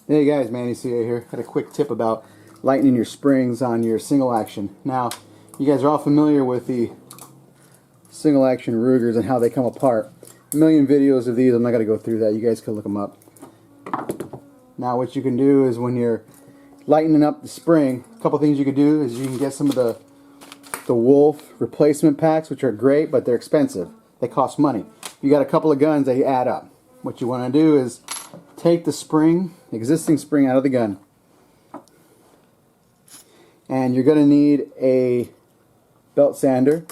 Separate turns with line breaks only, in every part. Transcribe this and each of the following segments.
Hey guys, Manny CA here. Had a quick tip about lightening your springs on your single action. Now, you guys are all familiar with the single action Rugers and how they come apart. A million videos of these, I'm not going to go through that. You guys can look them up. Now what you can do is when you're lightening up the spring, a couple things you can do is you can get some of the Wolf replacement packs, which are great, but they're expensive. They cost money. You got a couple of guns, they add up. What you want to do is take the spring, existing spring out of the gun, and you're going to need a belt sander.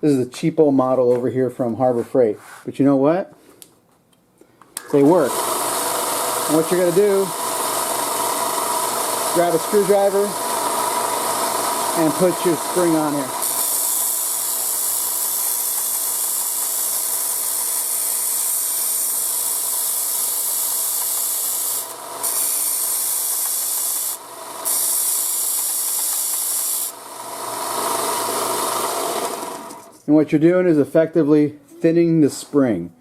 This is a cheapo model over here from Harbor Freight, but you know what? They work. And what you're going to do, grab a screwdriver and put your spring on here. And what you're doing is effectively thinning the spring.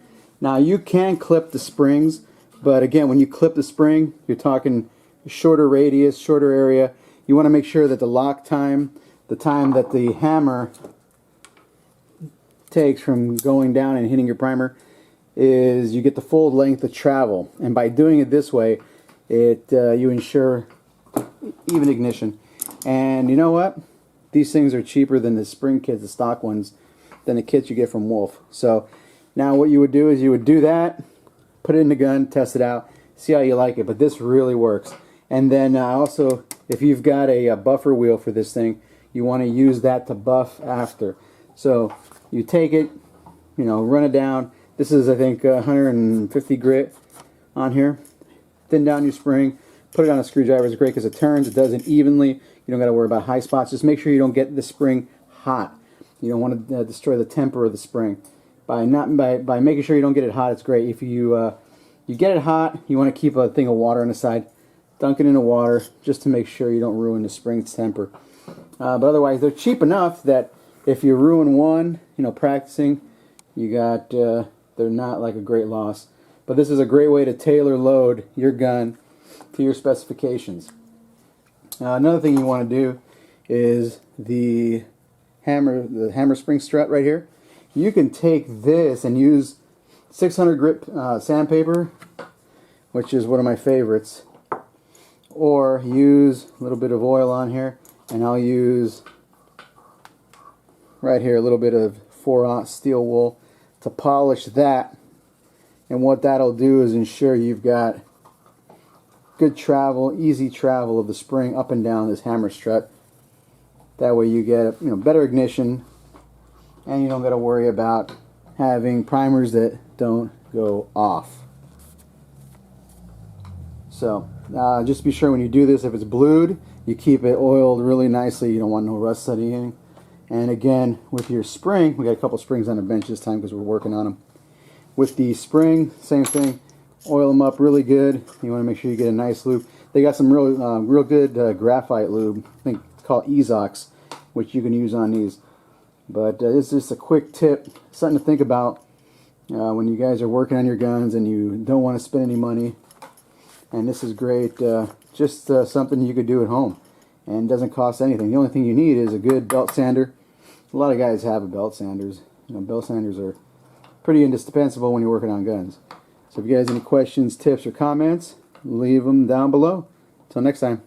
Now you can clip the springs, but again, when you clip the spring, you're talking shorter radius, shorter area. You want to make sure that the lock time, the time that the hammer takes from going down and hitting your primer, is you get the full length of travel. And by doing it this way, you ensure even ignition. And you know what? These things are cheaper than the spring kits, the stock ones, than the kits you get from Wolf. So now what you would do is you would do that, put it in the gun, test it out, see how you like it. But this really works. And then also, if you've got a buffer wheel for this thing, you want to use that to buff after. So you take it, you know, run it down. This is, I think, 150 grit on here. Thin down your spring, put it on a screwdriver. It's great because it turns, it does it evenly. You don't got to worry about high spots. Just make sure you don't get the spring hot. You don't want to destroy the temper of the spring. By making sure you don't get it hot, it's great. If you get it hot, you want to keep a thing of water on the side. Dunk it in the water just to make sure you don't ruin the spring's temper. But otherwise, they're cheap enough that if you ruin one, you know, practicing, you got they're not like a great loss. But this is a great way to tailor load your gun to your specifications. Another thing you want to do is the hammer spring strut right here. You can take this and use 600 grit sandpaper, which is one of my favorites, or use a little bit of oil on here, and I'll use right here a little bit of 4/0 steel wool to polish that. And what that'll do is ensure you've got good travel, easy travel of the spring up and down this hammer strut. That way you get, you know, better ignition, and you don't got to worry about having primers that don't go off. So just be sure when you do this, if it's blued, you keep it oiled really nicely. You don't want no rust setting in. And again, with your spring, we got a couple springs on the bench this time because we're working on them. With the spring, same thing. Oil them up really good. You want to make sure you get a nice lube. They got some real good graphite lube. I think it's called Ezox, which you can use on these. But it's just a quick tip, something to think about when you guys are working on your guns and you don't want to spend any money. And this is great, just something you could do at home, and doesn't cost anything. The only thing you need is a good belt sander. A lot of guys have a belt sanders. You know, belt sanders are pretty indispensable when you're working on guns. So if you guys have any questions, tips, or comments, leave them down below. Until next time.